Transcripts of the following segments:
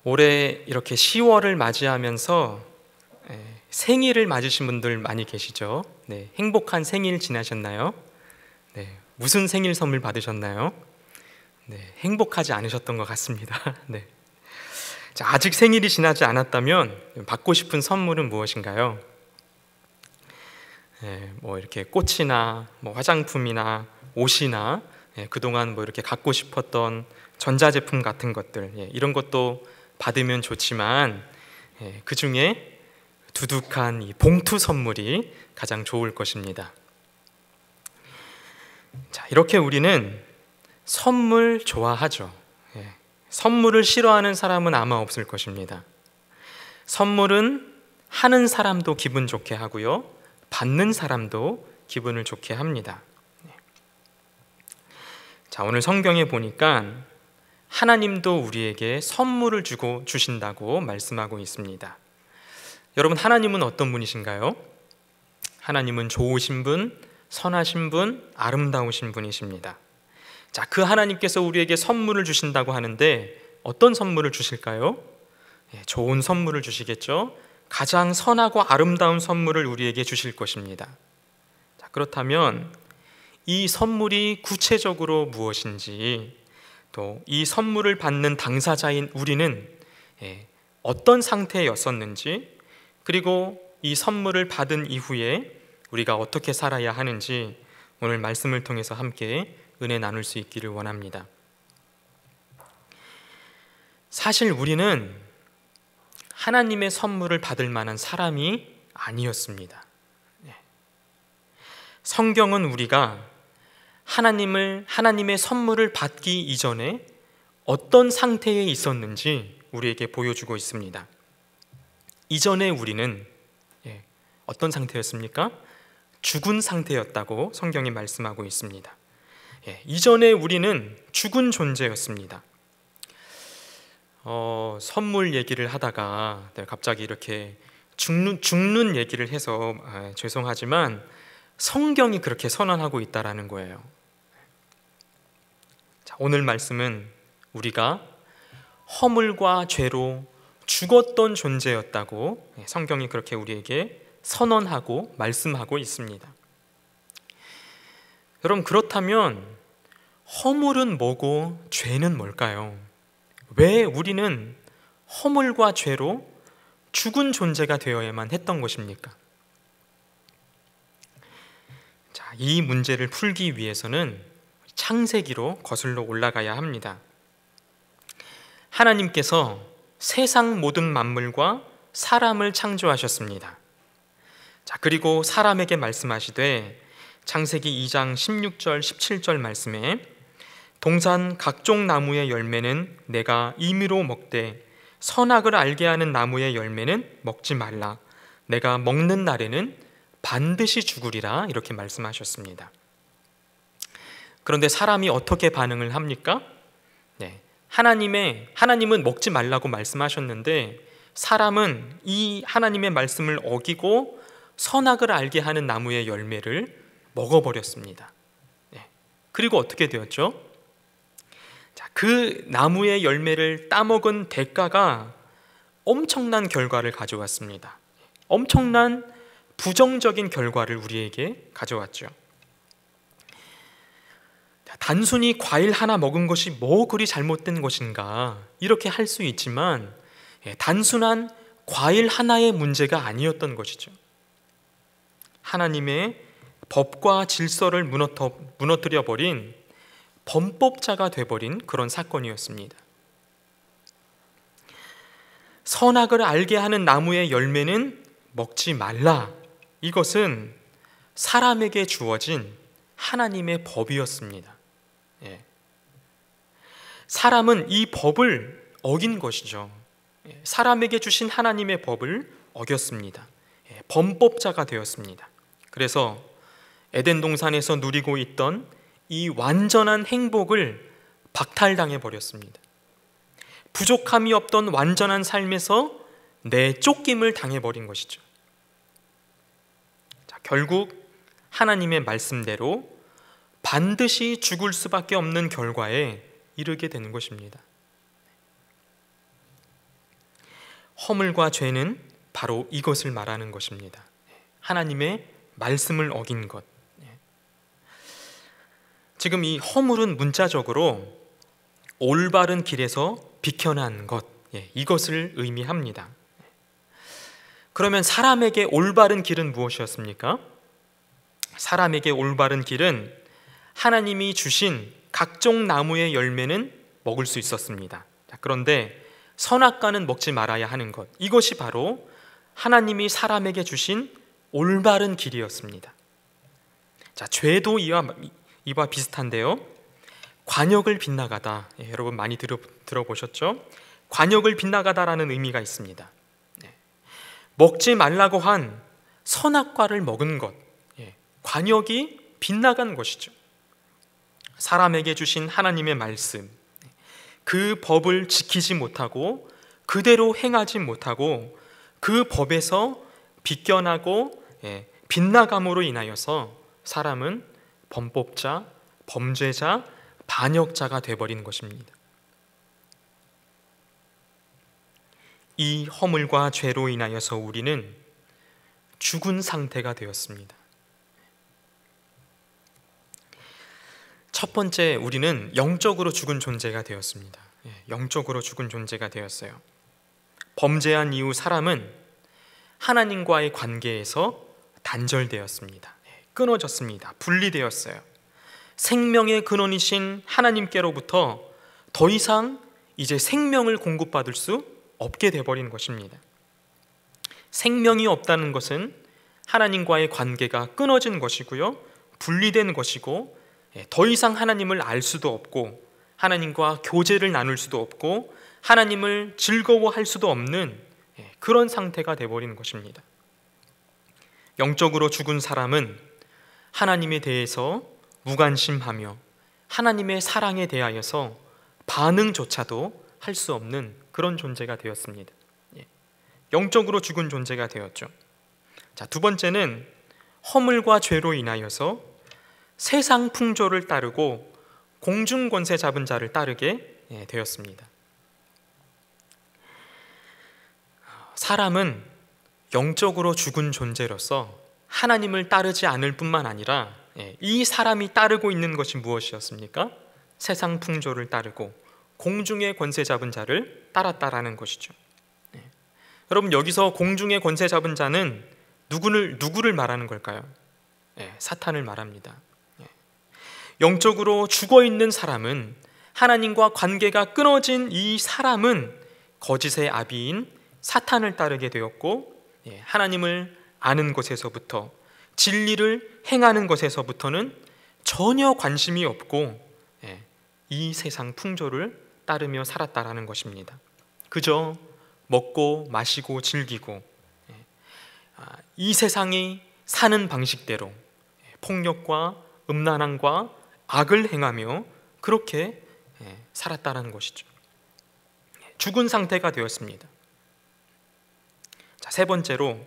올해 이렇게 10월을 맞이하면서 생일을 맞으신 분들 많이 계시죠? 네, 행복한 생일 지나셨나요? 네, 무슨 생일 선물 받으셨나요? 네, 행복하지 않으셨던 것 같습니다. 네. 자, 아직 생일이 지나지 않았다면 받고 싶은 선물은 무엇인가요? 뭐 이렇게 꽃이나 뭐 화장품이나 옷이나 그동안 뭐 이렇게 갖고 싶었던 전자제품 같은 것들, 이런 것도 받으면 좋지만 그 중에 두둑한 이 봉투 선물이 가장 좋을 것입니다. 자, 이렇게 우리는 선물 좋아하죠. 선물을 싫어하는 사람은 아마 없을 것입니다. 선물은 하는 사람도 기분 좋게 하고요, 받는 사람도 기분을 좋게 합니다. 자, 오늘 성경에 보니까 하나님도 우리에게 선물을 주신다고 말씀하고 있습니다. 여러분, 하나님은 어떤 분이신가요? 하나님은 좋으신 분, 선하신 분, 아름다우신 분이십니다. 자, 그 하나님께서 우리에게 선물을 주신다고 하는데 어떤 선물을 주실까요? 좋은 선물을 주시겠죠? 가장 선하고 아름다운 선물을 우리에게 주실 것입니다. 자, 그렇다면 이 선물이 구체적으로 무엇인지, 또 이 선물을 받는 당사자인 우리는 어떤 상태였었는지, 그리고 이 선물을 받은 이후에 우리가 어떻게 살아야 하는지 오늘 말씀을 통해서 함께 은혜 나눌 수 있기를 원합니다. 사실 우리는 하나님의 선물을 받을 만한 사람이 아니었습니다. 성경은 우리가 하나님의 선물을 받기 이전에 어떤 상태에 있었는지 우리에게 보여주고 있습니다. 이전에 우리는 어떤 상태였습니까? 죽은 상태였다고 성경이 말씀하고 있습니다. 이전에 우리는 죽은 존재였습니다. 선물 얘기를 하다가 갑자기 이렇게 죽는 얘기를 해서 죄송하지만 성경이 그렇게 선언하고 있다라는 거예요. 자, 오늘 말씀은 우리가 허물과 죄로 죽었던 존재였다고 성경이 그렇게 우리에게 선언하고 말씀하고 있습니다. 여러분, 그렇다면 허물은 뭐고 죄는 뭘까요? 왜 우리는 허물과 죄로 죽은 존재가 되어야만 했던 것입니까? 자, 이 문제를 풀기 위해서는 창세기로 거슬러 올라가야 합니다. 하나님께서 세상 모든 만물과 사람을 창조하셨습니다. 자, 그리고 사람에게 말씀하시되 창세기 2장 16절 17절 말씀에 동산 각종 나무의 열매는 내가 임의로 먹되 선악을 알게 하는 나무의 열매는 먹지 말라. 내가 먹는 날에는 반드시 죽으리라. 이렇게 말씀하셨습니다. 그런데 사람이 어떻게 반응을 합니까? 하나님은 먹지 말라고 말씀하셨는데 사람은 이 하나님의 말씀을 어기고 선악을 알게 하는 나무의 열매를 먹어버렸습니다. 그리고 어떻게 되었죠? 자, 그 나무의 열매를 따먹은 대가가 엄청난 결과를 가져왔습니다. 엄청난 부정적인 결과를 우리에게 가져왔죠. 단순히 과일 하나 먹은 것이 뭐 그리 잘못된 것인가, 이렇게 할 수 있지만 단순한 과일 하나의 문제가 아니었던 것이죠. 하나님의 법과 질서를 무너뜨려 버린 범법자가 되어버린 그런 사건이었습니다. 선악을 알게 하는 나무의 열매는 먹지 말라. 이것은 사람에게 주어진 하나님의 법이었습니다. 사람은 이 법을 어긴 것이죠. 사람에게 주신 하나님의 법을 어겼습니다. 범법자가 되었습니다. 그래서 에덴 동산에서 누리고 있던 이 완전한 행복을 박탈당해 버렸습니다. 부족함이 없던 완전한 삶에서 내쫓김을 당해버린 것이죠. 자, 결국 하나님의 말씀대로 반드시 죽을 수밖에 없는 결과에 이르게 되는 것입니다. 허물과 죄는 바로 이것을 말하는 것입니다. 하나님의 말씀을 어긴 것. 지금 이 허물은 문자적으로 올바른 길에서 비켜난 것, 이것을 의미합니다. 그러면 사람에게 올바른 길은 무엇이었습니까? 사람에게 올바른 길은 하나님이 주신 각종 나무의 열매는 먹을 수 있었습니다. 그런데 선악과는 먹지 말아야 하는 것, 이것이 바로 하나님이 사람에게 주신 올바른 길이었습니다. 자, 죄도 이와 비슷한데요. 관역을 빗나가다, 여러분 많이 들어보셨죠? 관역을 빗나가다라는 의미가 있습니다. 먹지 말라고 한 선악과를 먹은 것, 관역이 빗나간 것이죠. 사람에게 주신 하나님의 말씀, 그 법을 지키지 못하고 그대로 행하지 못하고 그 법에서 비껴나고 빗나감으로 인하여서 사람은 범법자, 범죄자, 반역자가 되어버린 것입니다. 이 허물과 죄로 인하여서 우리는 죽은 상태가 되었습니다. 첫 번째, 우리는 영적으로 죽은 존재가 되었습니다. 영적으로 죽은 존재가 되었어요. 범죄한 이후 사람은 하나님과의 관계에서 단절되었습니다. 끊어졌습니다. 분리되었어요. 생명의 근원이신 하나님께로부터 더 이상 이제 생명을 공급받을 수 없게 되어버린 것입니다. 생명이 없다는 것은 하나님과의 관계가 끊어진 것이고요, 분리된 것이고, 더 이상 하나님을 알 수도 없고 하나님과 교제를 나눌 수도 없고 하나님을 즐거워할 수도 없는 그런 상태가 되어버린 것입니다. 영적으로 죽은 사람은 하나님에 대해서 무관심하며 하나님의 사랑에 대하여서 반응조차도 할 수 없는 그런 존재가 되었습니다. 영적으로 죽은 존재가 되었죠. 자, 두 번째는 허물과 죄로 인하여서 세상 풍조를 따르고 공중 권세 잡은 자를 따르게 되었습니다. 사람은 영적으로 죽은 존재로서 하나님을 따르지 않을 뿐만 아니라 이 사람이 따르고 있는 것이 무엇이었습니까? 세상 풍조를 따르고 공중의 권세 잡은 자를 따랐다라는 것이죠. 여러분, 여기서 공중의 권세 잡은 자는 누구를 말하는 걸까요? 사탄을 말합니다. 영적으로 죽어있는 사람은, 하나님과 관계가 끊어진 이 사람은 거짓의 아비인 사탄을 따르게 되었고, 하나님을 아는 것에서부터, 진리를 행하는 것에서부터는 전혀 관심이 없고 이 세상 풍조를 따르며 살았다라는 것입니다. 그저 먹고 마시고 즐기고 이 세상이 사는 방식대로 폭력과 음란함과 악을 행하며 그렇게 살았다는 것이죠. 죽은 상태가 되었습니다. 자, 세 번째로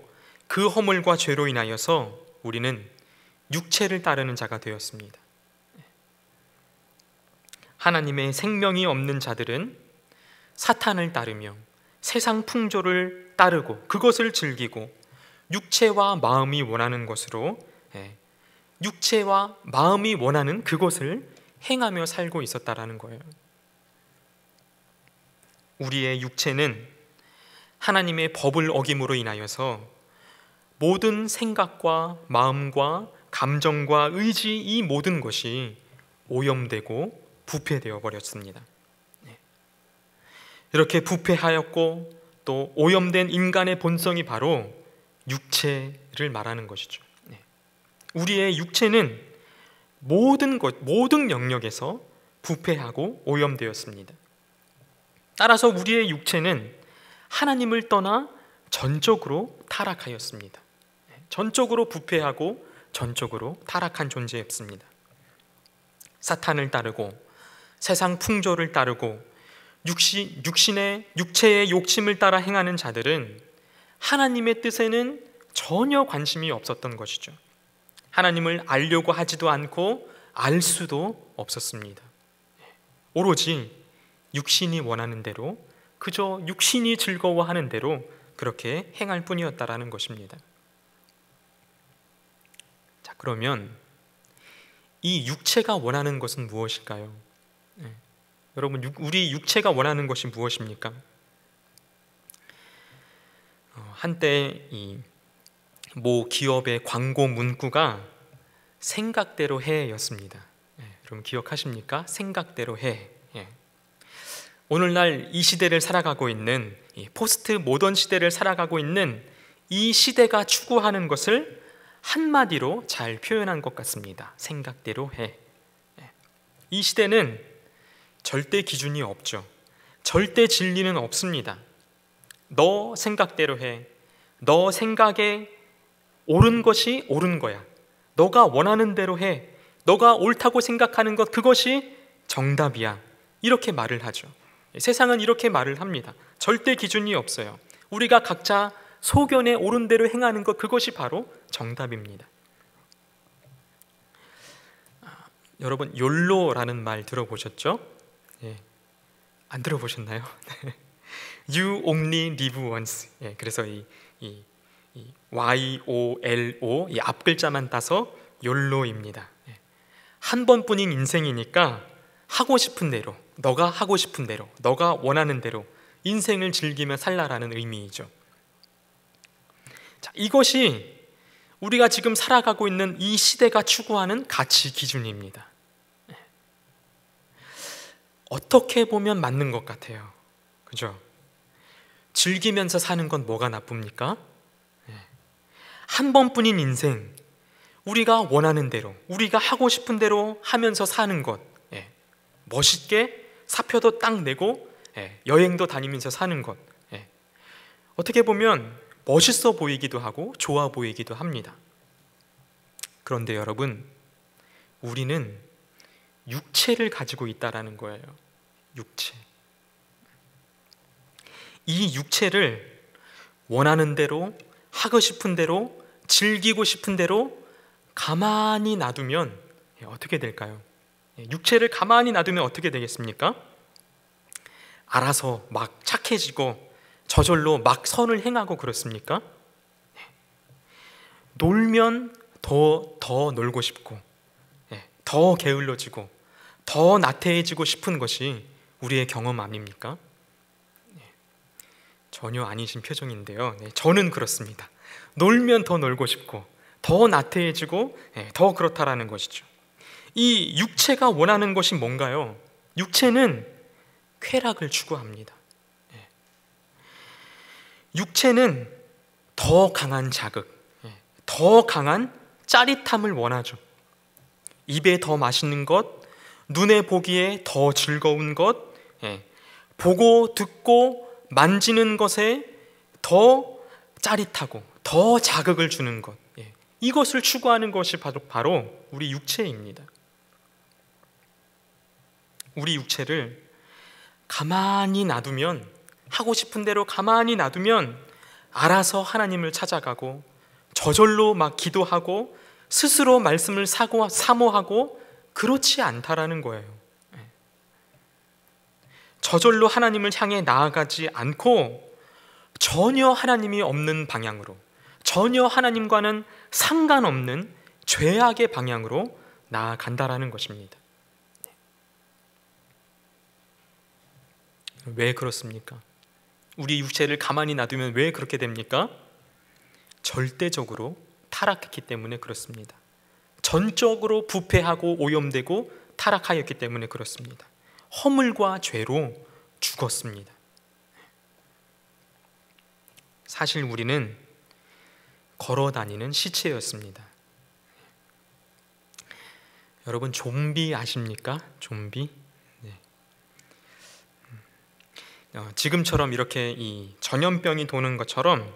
그 허물과 죄로 인하여서 우리는 육체를 따르는 자가 되었습니다. 하나님의 생명이 없는 자들은 사탄을 따르며 세상 풍조를 따르고 그것을 즐기고 육체와 마음이 원하는 것으로 육체와 마음이 원하는 그것을 행하며 살고 있었다라는 거예요. 우리의 육체는 하나님의 법을 어김으로 인하여서 모든 생각과 마음과 감정과 의지, 이 모든 것이 오염되고 부패되어 버렸습니다. 이렇게 부패하였고 또 오염된 인간의 본성이 바로 육체를 말하는 것이죠. 우리의 육체는 모든 영역에서 부패하고 오염되었습니다. 따라서 우리의 육체는 하나님을 떠나 전적으로 타락하였습니다. 전적으로 부패하고 전적으로 타락한 존재였습니다. 사탄을 따르고 세상 풍조를 따르고 육체의 욕심을 따라 행하는 자들은 하나님의 뜻에는 전혀 관심이 없었던 것이죠. 하나님을 알려고 하지도 않고 알 수도 없었습니다. 오로지 육신이 원하는 대로 그저 육신이 즐거워하는 대로 그렇게 행할 뿐이었다라는 것입니다. 자, 그러면 이 육체가 원하는 것은 무엇일까요? 여러분, 우리 육체가 원하는 것이 무엇입니까? 한때 이 모 기업의 광고 문구가 생각대로 해였습니다. 여러분 기억하십니까? 생각대로 해. 오늘날 이 시대를 살아가고 있는, 이 포스트 모던 시대를 살아가고 있는 이 시대가 추구하는 것을 한마디로 잘 표현한 것 같습니다. 생각대로 해. 이 시대는 절대 기준이 없죠. 절대 진리는 없습니다. 너 생각대로 해. 너 생각에 옳은 것이 옳은 거야. 너가 원하는 대로 해. 너가 옳다고 생각하는 것, 그것이 정답이야. 이렇게 말을 하죠. 세상은 이렇게 말을 합니다. 절대 기준이 없어요. 우리가 각자 소견에 옳은 대로 행하는 것, 그것이 바로 정답입니다. 여러분, 욜로라는 말 들어보셨죠? 안 들어보셨나요? You only live once. 그래서 이 YOLO, 이 앞글자만 따서 욜로입니다. 한 번뿐인 인생이니까 하고 싶은 대로, 너가 하고 싶은 대로, 너가 원하는 대로 인생을 즐기며 살라라는 의미이죠. 자, 이것이 우리가 지금 살아가고 있는 이 시대가 추구하는 가치 기준입니다. 어떻게 보면 맞는 것 같아요. 그죠? 즐기면서 사는 건 뭐가 나쁩니까? 한 번뿐인 인생, 우리가 원하는 대로, 우리가 하고 싶은 대로 하면서 사는 것, 멋있게 사표도 딱 내고 여행도 다니면서 사는 것, 어떻게 보면 멋있어 보이기도 하고 좋아 보이기도 합니다. 그런데 여러분, 우리는 육체를 가지고 있다라는 거예요. 육체. 이 육체를 원하는 대로, 하고 싶은 대로, 즐기고 싶은 대로 가만히 놔두면 어떻게 될까요? 육체를 가만히 놔두면 어떻게 되겠습니까? 알아서 막 착해지고 저절로 막 선을 행하고 그렇습니까? 놀면 더 놀고 싶고, 더 게을러지고, 더 나태해지고 싶은 것이 우리의 경험 아닙니까? 전혀 아니신 표정인데요. 저는 그렇습니다. 놀면 더 놀고 싶고, 더 나태해지고, 더 그렇다라는 것이죠. 이 육체가 원하는 것이 뭔가요? 육체는 쾌락을 추구합니다. 육체는 더 강한 자극, 더 강한 짜릿함을 원하죠. 입에 더 맛있는 것, 눈에 보기에 더 즐거운 것, 보고 듣고 만지는 것에 더 짜릿하고 더 자극을 주는 것, 이것을 추구하는 것이 바로 우리 육체입니다. 우리 육체를 가만히 놔두면, 하고 싶은 대로 가만히 놔두면 알아서 하나님을 찾아가고 저절로 막 기도하고 스스로 말씀을 사모하고 그렇지 않다라는 거예요. 저절로 하나님을 향해 나아가지 않고 전혀 하나님이 없는 방향으로, 전혀 하나님과는 상관없는 죄악의 방향으로 나아간다라는 것입니다. 왜 그렇습니까? 우리 육체를 가만히 놔두면 왜 그렇게 됩니까? 절대적으로 타락했기 때문에 그렇습니다. 전적으로 부패하고 오염되고 타락하였기 때문에 그렇습니다. 허물과 죄로 죽었습니다. 사실 우리는 걸어다니는 시체였습니다. 여러분, 좀비 아십니까? 좀비? 지금처럼 이렇게 이 전염병이 도는 것처럼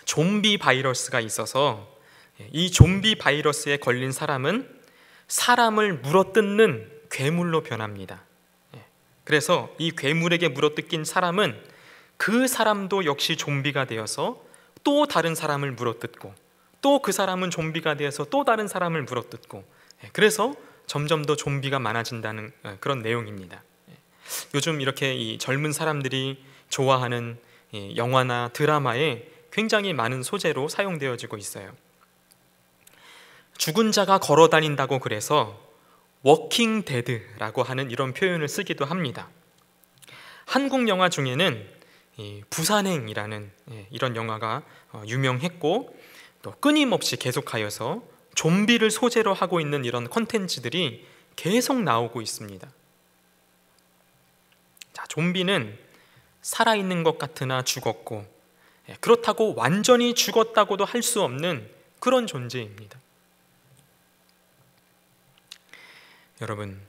좀비 바이러스가 있어서 이 좀비 바이러스에 걸린 사람은 사람을 물어뜯는 괴물로 변합니다. 그래서 이 괴물에게 물어뜯긴 사람은 그 사람도 역시 좀비가 되어서 또 다른 사람을 물어뜯고, 또 그 사람은 좀비가 되어서 또 다른 사람을 물어뜯고, 그래서 점점 더 좀비가 많아진다는 그런 내용입니다. 요즘 이렇게 이 젊은 사람들이 좋아하는 영화나 드라마에 굉장히 많은 소재로 사용되어지고 있어요. 죽은 자가 걸어 다닌다고 그래서 워킹 데드라고 하는 이런 표현을 쓰기도 합니다. 한국 영화 중에는 부산행이라는 이런 영화가 유명했고, 또 끊임없이 계속하여서 좀비를 소재로 하고 있는 이런 콘텐츠들이 계속 나오고 있습니다. 자, 좀비는 살아있는 것 같으나 죽었고, 그렇다고 완전히 죽었다고도 할 수 없는 그런 존재입니다. 여러분,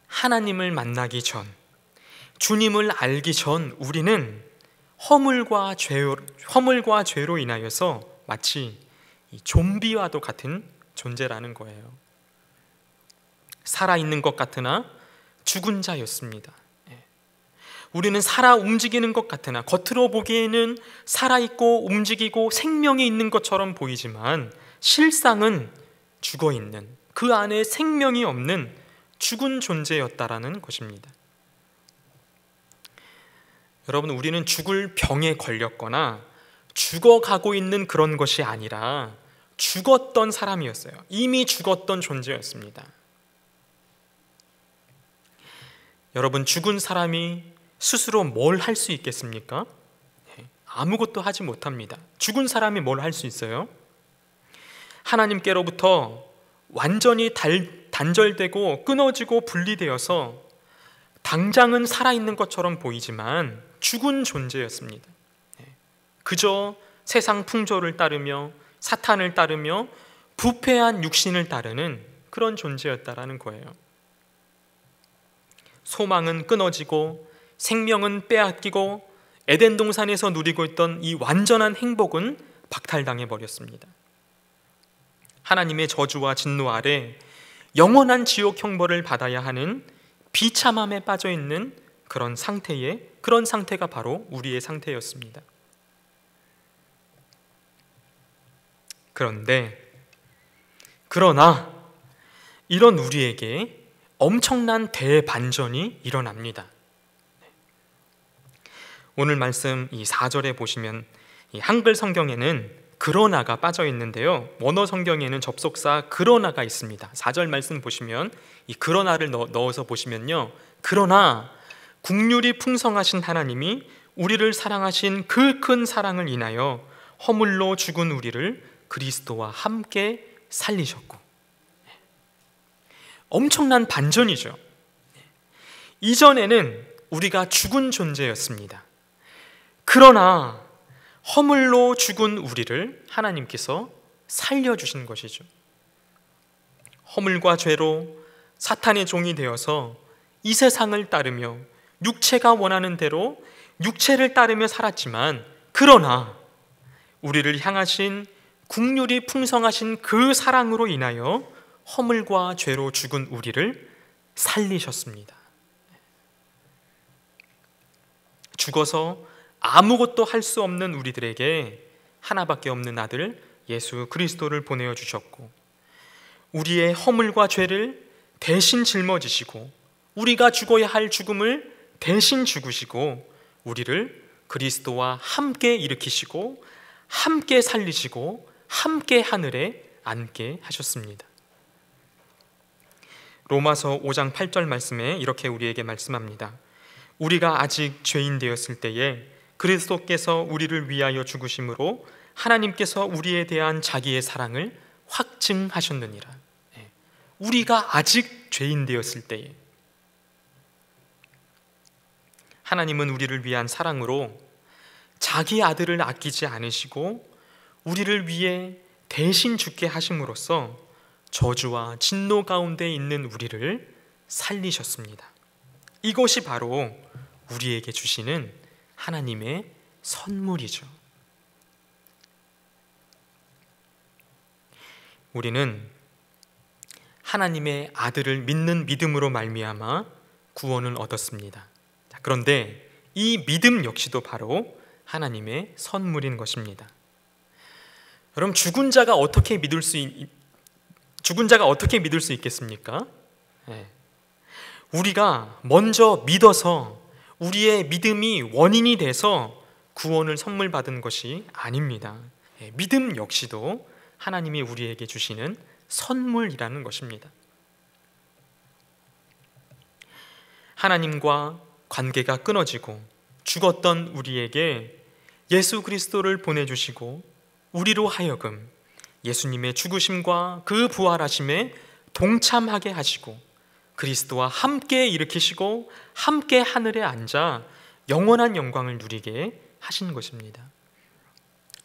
하나님을 만나기 전, 주님을 알기 전 우리는 허물과 죄로 인하여서 마치 좀비와도 같은 존재라는 거예요. 살아있는 것 같으나 죽은 자였습니다. 우리는 살아 움직이는 것 같으나, 겉으로 보기에는 살아있고 움직이고 생명이 있는 것처럼 보이지만 실상은 죽어있는, 그 안에 생명이 없는 죽은 존재였다라는 것입니다. 여러분, 우리는 죽을 병에 걸렸거나 죽어가고 있는 그런 것이 아니라 죽었던 사람이었어요. 이미 죽었던 존재였습니다. 여러분, 죽은 사람이 스스로 뭘 할 수 있겠습니까? 아무것도 하지 못합니다. 죽은 사람이 뭘 할 수 있어요? 하나님께로부터 완전히 단절되고 끊어지고 분리되어서 당장은 살아있는 것처럼 보이지만 죽은 존재였습니다. 그저 세상 풍조를 따르며 사탄을 따르며 부패한 육신을 따르는 그런 존재였다라는 거예요. 소망은 끊어지고 생명은 빼앗기고 에덴 동산에서 누리고 있던 이 완전한 행복은 박탈당해 버렸습니다. 하나님의 저주와 진노 아래 영원한 지옥 형벌을 받아야 하는 비참함에 빠져 있는 그런 상태가 바로 우리의 상태였습니다. 그러나 이런 우리에게 엄청난 대반전이 일어납니다. 오늘 말씀 이 4절에 보시면 이 한글 성경에는 그러나가 빠져 있는데요, 원어 성경에는 접속사 그러나가 있습니다. 4절 말씀 보시면 이 그러나를 넣어서 보시면요, 그러나 긍휼이 풍성하신 하나님이 우리를 사랑하신 그 큰 사랑을 인하여 허물로 죽은 우리를 그리스도와 함께 살리셨고. 엄청난 반전이죠. 이전에는 우리가 죽은 존재였습니다. 그러나 허물로 죽은 우리를 하나님께서 살려주신 것이죠. 허물과 죄로 사탄의 종이 되어서 이 세상을 따르며 육체가 원하는 대로 육체를 따르며 살았지만, 그러나 우리를 향하신 긍휼이 풍성하신 그 사랑으로 인하여 허물과 죄로 죽은 우리를 살리셨습니다. 죽어서 아무것도 할 수 없는 우리들에게 하나밖에 없는 아들 예수 그리스도를 보내어 주셨고, 우리의 허물과 죄를 대신 짊어지시고 우리가 죽어야 할 죽음을 대신 죽으시고 우리를 그리스도와 함께 일으키시고 함께 살리시고 함께 하늘에 앉게 하셨습니다. 로마서 5장 8절 말씀에 이렇게 우리에게 말씀합니다. 우리가 아직 죄인 되었을 때에 그리스도께서 우리를 위하여 죽으심으로 하나님께서 우리에 대한 자기의 사랑을 확증하셨느니라. 우리가 아직 죄인 되었을 때에 하나님은 우리를 위한 사랑으로 자기 아들을 아끼지 않으시고 우리를 위해 대신 죽게 하심으로써 저주와 진노 가운데 있는 우리를 살리셨습니다. 이것이 바로 우리에게 주시는 하나님의 선물이죠. 우리는 하나님의 아들을 믿는 믿음으로 말미암아 구원을 얻었습니다. 그런데 이 믿음 역시도 바로 하나님의 선물인 것입니다. 여러분, 죽은 자가 어떻게 믿을 수 있겠습니까? 우리가 먼저 믿어서 우리의 믿음이 원인이 돼서 구원을 선물 받은 것이 아닙니다. 믿음 역시도 하나님이 우리에게 주시는 선물이라는 것입니다. 하나님과 관계가 끊어지고 죽었던 우리에게 예수 그리스도를 보내주시고 우리로 하여금 예수님의 죽으심과 그 부활하심에 동참하게 하시고 그리스도와 함께 일으키시고 함께 하늘에 앉아 영원한 영광을 누리게 하신 것입니다.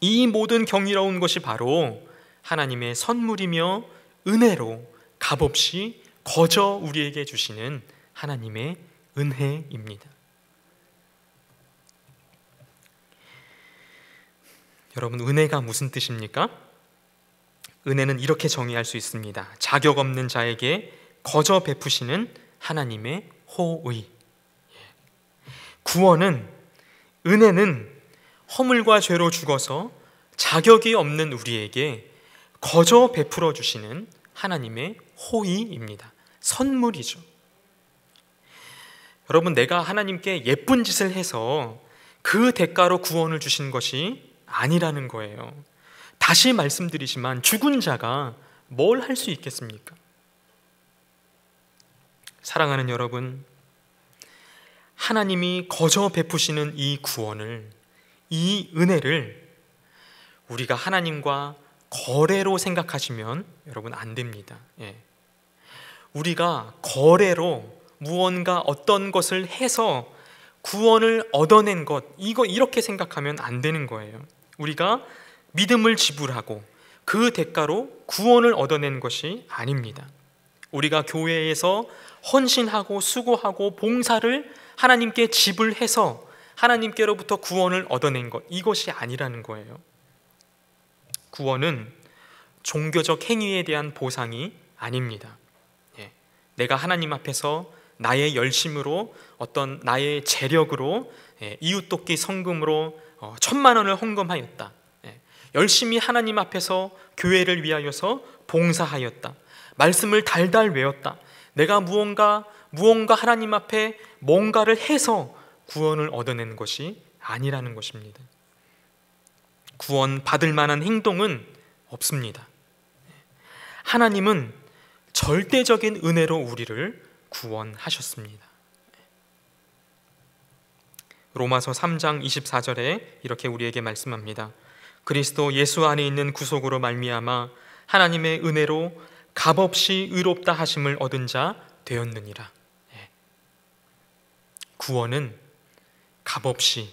이 모든 경이로운 것이 바로 하나님의 선물이며 은혜로 값없이 거저 우리에게 주시는 하나님의 은혜입니다. 여러분, 은혜가 무슨 뜻입니까? 은혜는 이렇게 정의할 수 있습니다. 자격 없는 자에게 거저 베푸시는 하나님의 호의. 구원은, 은혜는 허물과 죄로 죽어서 자격이 없는 우리에게 거저 베풀어 주시는 하나님의 호의입니다. 선물이죠. 여러분, 내가 하나님께 예쁜 짓을 해서 그 대가로 구원을 주신 것이 아니라는 거예요. 다시 말씀드리지만 죽은 자가 뭘 할 수 있겠습니까? 사랑하는 여러분, 하나님이 거저 베푸시는 이 구원을, 이 은혜를 우리가 하나님과 거래로 생각하시면 여러분 안 됩니다. 우리가 거래로 무언가 어떤 것을 해서 구원을 얻어낸 것, 이렇게 생각하면 안 되는 거예요. 우리가 믿음을 지불하고 그 대가로 구원을 얻어낸 것이 아닙니다. 우리가 교회에서 헌신하고 수고하고 봉사를 하나님께 지불해서 하나님께로부터 구원을 얻어낸 것, 이것이 아니라는 거예요. 구원은 종교적 행위에 대한 보상이 아닙니다. 내가 하나님 앞에서 나의 열심으로, 어떤 나의 재력으로, 이웃 돕기 성금으로 1,000만 원을 헌금하였다. 열심히 하나님 앞에서 교회를 위하여서 봉사하였다. 말씀을 달달 외웠다. 내가 무언가 하나님 앞에 뭔가를 해서 구원을 얻어낸 것이 아니라는 것입니다. 구원 받을 만한 행동은 없습니다. 하나님은 절대적인 은혜로 우리를 구원하셨습니다. 로마서 3장 24절에 이렇게 우리에게 말씀합니다. 그리스도 예수 안에 있는 구속으로 말미암아 하나님의 은혜로 값없이 의롭다 하심을 얻은 자 되었느니라. 구원은 값없이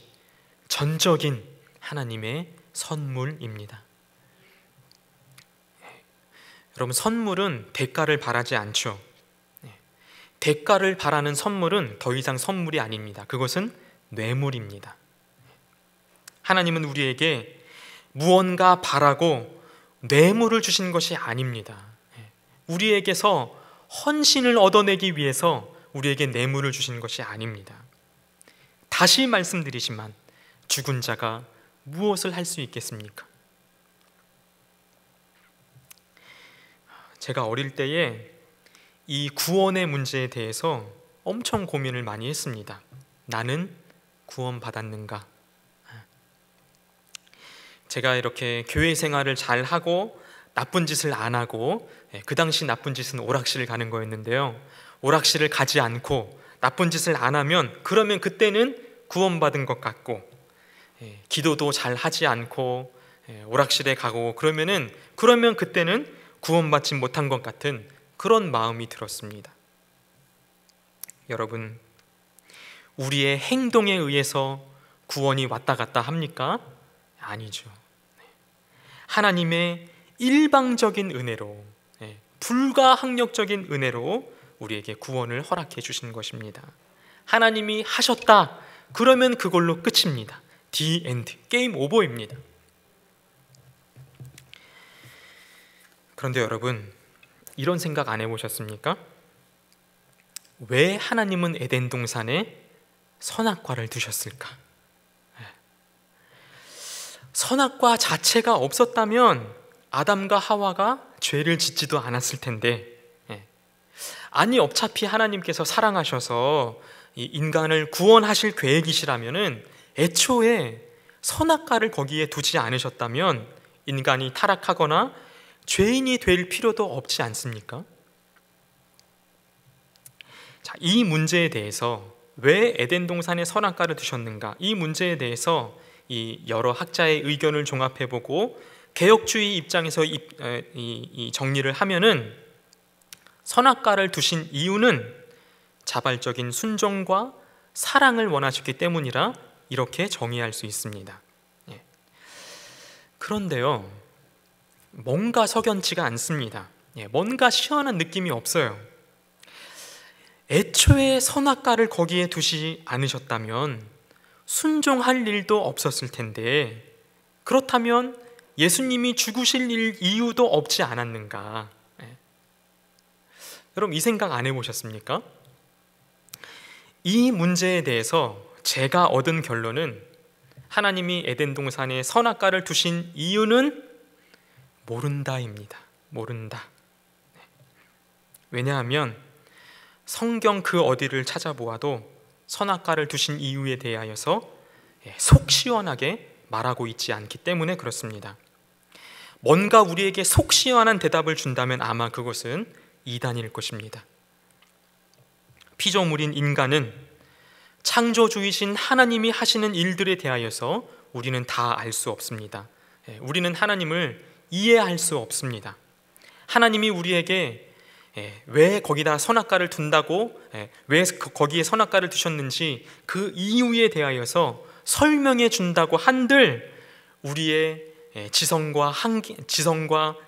전적인 하나님의 선물입니다. 여러분, 선물은 대가를 바라지 않죠. 대가를 바라는 선물은 더 이상 선물이 아닙니다. 그것은 뇌물입니다. 하나님은 우리에게 무언가 바라고 뇌물을 주신 것이 아닙니다. 우리에게서 헌신을 얻어내기 위해서 우리에게 뇌물을 주신 것이 아닙니다. 다시 말씀드리지만 죽은 자가 무엇을 할 수 있겠습니까? 제가 어릴 때에 이 구원의 문제에 대해서 엄청 고민을 많이 했습니다. 나는 구원받았는가? 제가 이렇게 교회 생활을 잘 하고 나쁜 짓을 안 하고, 그 당시 나쁜 짓은 오락실을 가는 거였는데요, 오락실을 가지 않고 나쁜 짓을 안 하면 그러면 그때는 구원받은 것 같고, 기도도 잘 하지 않고 오락실에 가고 그러면 그때는 구원받지 못한 것 같은 그런 마음이 들었습니다. 여러분, 우리의 행동에 의해서 구원이 왔다 갔다 합니까? 아니죠. 하나님의 일방적인 은혜로, 불가항력적인 은혜로 우리에게 구원을 허락해 주신 것입니다. 하나님이 하셨다, 그러면 그걸로 끝입니다. The end, 게임 오버입니다. 그런데 여러분, 이런 생각 안 해보셨습니까? 왜 하나님은 에덴 동산에 선악과를 두셨을까? 선악과 자체가 없었다면 아담과 하와가 죄를 짓지도 않았을 텐데, 아니 어차피 하나님께서 사랑하셔서 이 인간을 구원하실 계획이시라면은 애초에 선악과를 거기에 두지 않으셨다면 인간이 타락하거나 죄인이 될 필요도 없지 않습니까? 자, 이 문제에 대해서 왜 에덴 동산에 선악과를 두셨는가? 이 문제에 대해서 이 여러 학자의 의견을 종합해보고 개혁주의 입장에서 이 정리를 하면은 선악과를 두신 이유는 자발적인 순종과 사랑을 원하셨기 때문이라 이렇게 정의할 수 있습니다. 예. 그런데요, 뭔가 석연치가 않습니다. 예, 뭔가 시원한 느낌이 없어요. 애초에 선악과를 거기에 두지 않으셨다면 순종할 일도 없었을 텐데, 그렇다면 예수님이 죽으실 이유도 없지 않았는가? 예. 여러분, 이 생각 안 해보셨습니까? 이 문제에 대해서 제가 얻은 결론은 하나님이 에덴 동산에 선악과를 두신 이유는 모른다입니다. 모른다. 왜냐하면 성경 그 어디를 찾아보아도 선악과를 두신 이유에 대하여서 속 시원하게 말하고 있지 않기 때문에 그렇습니다. 뭔가 우리에게 속 시원한 대답을 준다면 아마 그것은 이단일 것입니다. 피조물인 인간은 창조주이신 하나님이 하시는 일들에 대하여서 우리는 다 알 수 없습니다. 우리는 하나님을 이해할 수 없습니다. 하나님이 우리에게 왜 거기다 선악과를 둔다고, 왜 거기에 선악과를 두셨는지 그 이유에 대하여서 설명해 준다고 한들 우리의 지성과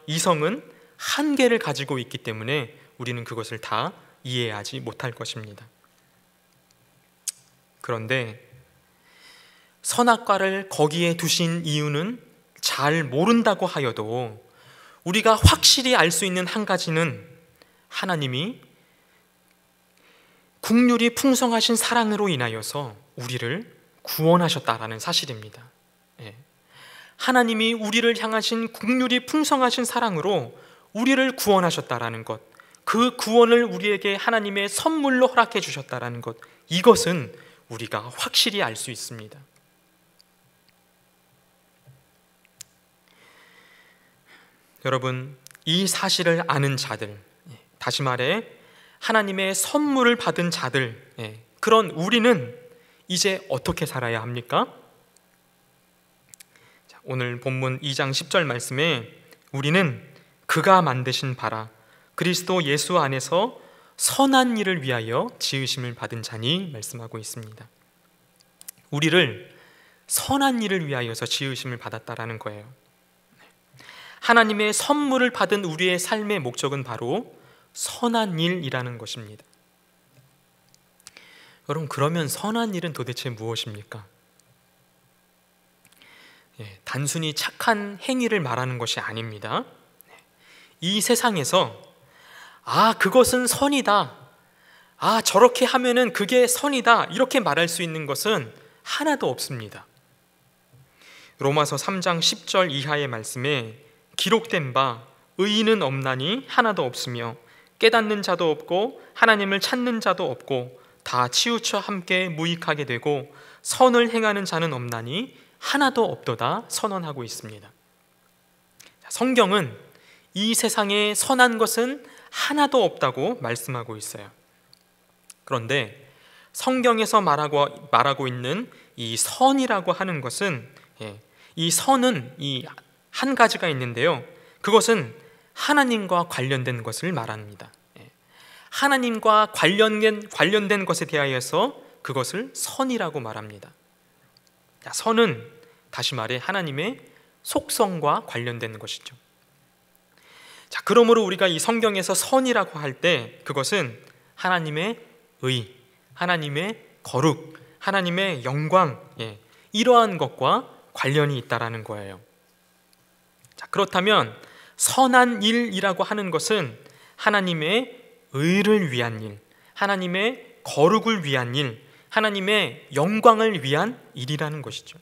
이성은 한계를 가지고 있기 때문에 우리는 그것을 다 이해하지 못할 것입니다. 그런데 선악과를 거기에 두신 이유는 잘 모른다고 하여도 우리가 확실히 알 수 있는 한 가지는 하나님이 긍휼이 풍성하신 사랑으로 인하여서 우리를 구원하셨다라는 사실입니다. 하나님이 우리를 향하신 긍휼이 풍성하신 사랑으로 우리를 구원하셨다라는 것, 그 구원을 우리에게 하나님의 선물로 허락해 주셨다라는 것, 이것은 우리가 확실히 알 수 있습니다. 여러분, 이 사실을 아는 자들, 다시 말해 하나님의 선물을 받은 자들, 그런 우리는 이제 어떻게 살아야 합니까? 오늘 본문 2장 10절 말씀에 우리는 그가 만드신 바라 그리스도 예수 안에서 선한 일을 위하여 지으심을 받은 자니 말씀하고 있습니다. 우리를 선한 일을 위하여서 지으심을 받았다라는 거예요. 하나님의 선물을 받은 우리의 삶의 목적은 바로 선한 일이라는 것입니다. 여러분, 그러면 선한 일은 도대체 무엇입니까? 단순히 착한 행위를 말하는 것이 아닙니다. 이 세상에서 그것은 선이다, 저렇게 하면은 그게 선이다, 이렇게 말할 수 있는 것은 하나도 없습니다. 로마서 3장 10절 이하의 말씀에 기록된 바 의인은 없나니 하나도 없으며 깨닫는 자도 없고 하나님을 찾는 자도 없고 다 치우쳐 함께 무익하게 되고 선을 행하는 자는 없나니 하나도 없도다 선언하고 있습니다. 성경은 이 세상에 선한 것은 하나도 없다고 말씀하고 있어요. 그런데 성경에서 말하고 있는 이 선이라고 하는 것은, 이 선은 이 한 가지가 있는데요, 그것은 하나님과 관련된 것을 말합니다. 하나님과 관련된 것에 대하여서 그것을 선이라고 말합니다. 선은 다시 말해 하나님의 속성과 관련된 것이죠. 자, 그러므로 우리가 이 성경에서 선이라고 할 때 그것은 하나님의 의, 하나님의 거룩, 하나님의 영광, 이러한 것과 관련이 있다라는 거예요. 자, 그렇다면 선한 일이라고 하는 것은 하나님의 의를 위한 일, 하나님의 거룩을 위한 일, 하나님의 영광을 위한 일이라는 것이죠.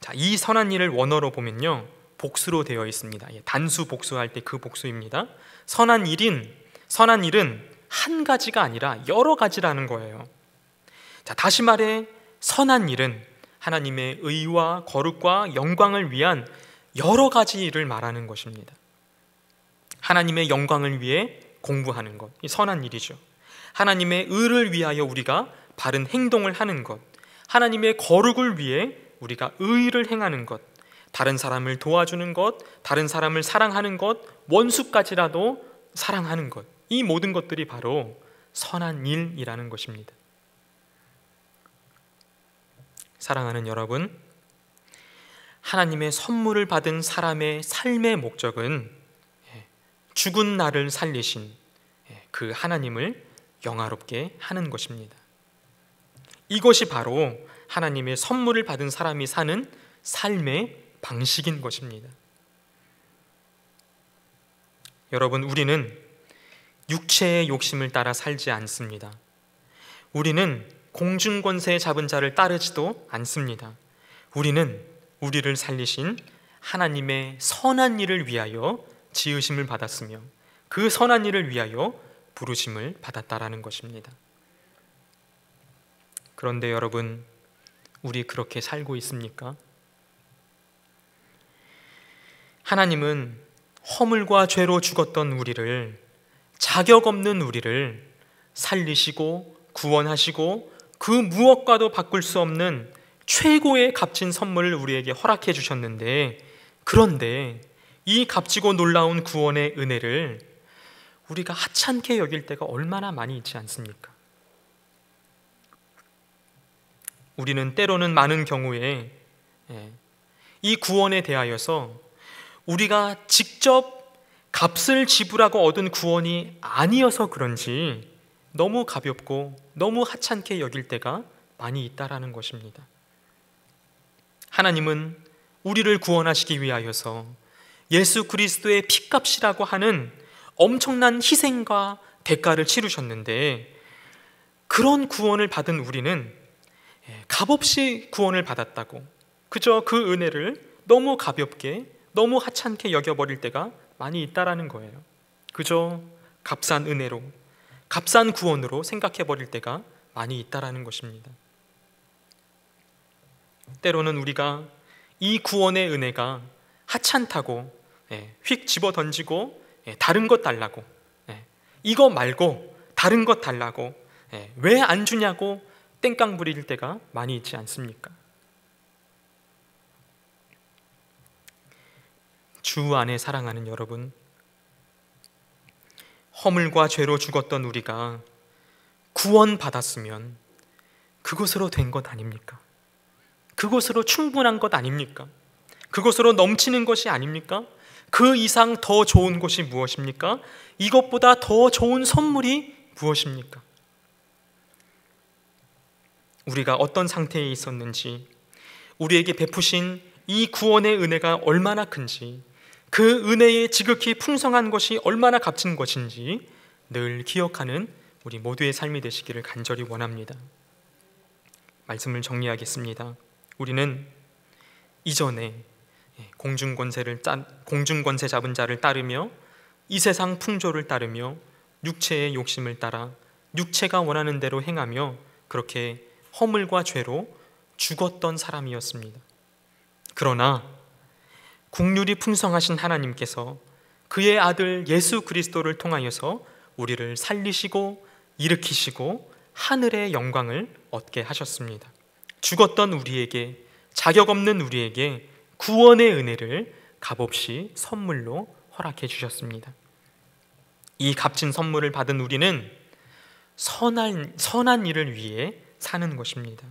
자, 이 선한 일을 원어로 보면요, 복수로 되어 있습니다. 단수 복수할 때 그 복수입니다. 선한 일인 선한 일은 한 가지가 아니라 여러 가지라는 거예요. 자, 다시 말해 선한 일은 하나님의 의와 거룩과 영광을 위한 여러 가지 일을 말하는 것입니다. 하나님의 영광을 위해 공부하는 것, 이 선한 일이죠. 하나님의 의를 위하여 우리가 바른 행동을 하는 것, 하나님의 거룩을 위해 우리가 의를 행하는 것, 다른 사람을 도와주는 것, 다른 사람을 사랑하는 것, 원수까지라도 사랑하는 것, 이 모든 것들이 바로 선한 일이라는 것입니다. 사랑하는 여러분, 하나님의 선물을 받은 사람의 삶의 목적은 죽은 나를 살리신 그 하나님을 영화롭게 하는 것입니다. 이것이 바로 하나님의 선물을 받은 사람이 사는 삶의 방식인 것입니다. 여러분, 우리는 육체의 욕심을 따라 살지 않습니다. 우리는 공중권세 잡은 자를 따르지도 않습니다. 우리는 우리를 살리신 하나님의 선한 일을 위하여 지으심을 받았으며 그 선한 일을 위하여 부르심을 받았다라는 것입니다. 그런데 여러분, 우리 그렇게 살고 있습니까? 하나님은 허물과 죄로 죽었던 우리를, 자격 없는 우리를 살리시고 구원하시고 그 무엇과도 바꿀 수 없는 최고의 값진 선물을 우리에게 허락해 주셨는데, 그런데 이 값지고 놀라운 구원의 은혜를 우리가 하찮게 여길 때가 얼마나 많이 있지 않습니까? 우리는 때로는 많은 경우에 이 구원에 대하여서 우리가 직접 값을 지불하고 얻은 구원이 아니어서 그런지 너무 가볍고 너무 하찮게 여길 때가 많이 있다라는 것입니다. 하나님은 우리를 구원하시기 위하여서 예수 그리스도의 피값이라고 하는 엄청난 희생과 대가를 치르셨는데, 그런 구원을 받은 우리는 값없이 구원을 받았다고 그저 그 은혜를 너무 가볍게 너무 하찮게 여겨버릴 때가 많이 있다라는 거예요. 그저 값싼 은혜로, 값싼 구원으로 생각해버릴 때가 많이 있다라는 것입니다. 때로는 우리가 이 구원의 은혜가 하찮다고 휙 집어던지고 다른 것 달라고, 이거 말고 다른 것 달라고, 왜 안 주냐고 땡깡 부릴 때가 많이 있지 않습니까? 주 안에 사랑하는 여러분, 허물과 죄로 죽었던 우리가 구원받았으면 그것으로 된 것 아닙니까? 그것으로 충분한 것 아닙니까? 그것으로 넘치는 것이 아닙니까? 그 이상 더 좋은 것이 무엇입니까? 이것보다 더 좋은 선물이 무엇입니까? 우리가 어떤 상태에 있었는지, 우리에게 베푸신 이 구원의 은혜가 얼마나 큰지, 그 은혜의 지극히 풍성한 것이 얼마나 값진 것인지 늘 기억하는 우리 모두의 삶이 되시기를 간절히 원합니다. 말씀을 정리하겠습니다. 우리는 이전에 공중권세 잡은 자를 따르며 이 세상 풍조를 따르며 육체의 욕심을 따라 육체가 원하는 대로 행하며 그렇게 허물과 죄로 죽었던 사람이었습니다. 그러나 국률이 풍성하신 하나님께서 그의 아들 예수 그리스도를 통하여서 우리를 살리시고 일으키시고 하늘의 영광을 얻게 하셨습니다. 죽었던 우리에게, 자격 없는 우리에게 구원의 은혜를 값없이 선물로 허락해 주셨습니다. 이 값진 선물을 받은 우리는 선한 일을 위해 사는 것입니다.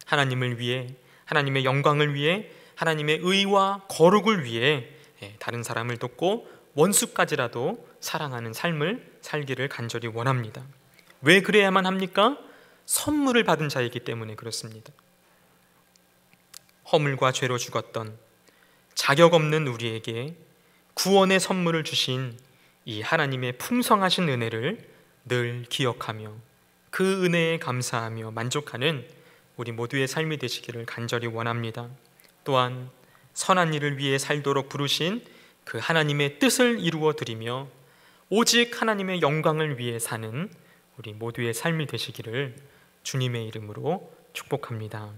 하나님을 위해, 하나님의 영광을 위해, 하나님의 의와 거룩을 위해 다른 사람을 돕고 원수까지라도 사랑하는 삶을 살기를 간절히 원합니다. 왜 그래야만 합니까? 선물을 받은 자이기 때문에 그렇습니다. 허물과 죄로 죽었던 자격 없는 우리에게 구원의 선물을 주신 이 하나님의 풍성하신 은혜를 늘 기억하며 그 은혜에 감사하며 만족하는 우리 모두의 삶이 되시기를 간절히 원합니다. 또한 선한 일을 위해 살도록 부르신 그 하나님의 뜻을 이루어 드리며 오직 하나님의 영광을 위해 사는 우리 모두의 삶이 되시기를 주님의 이름으로 축복합니다.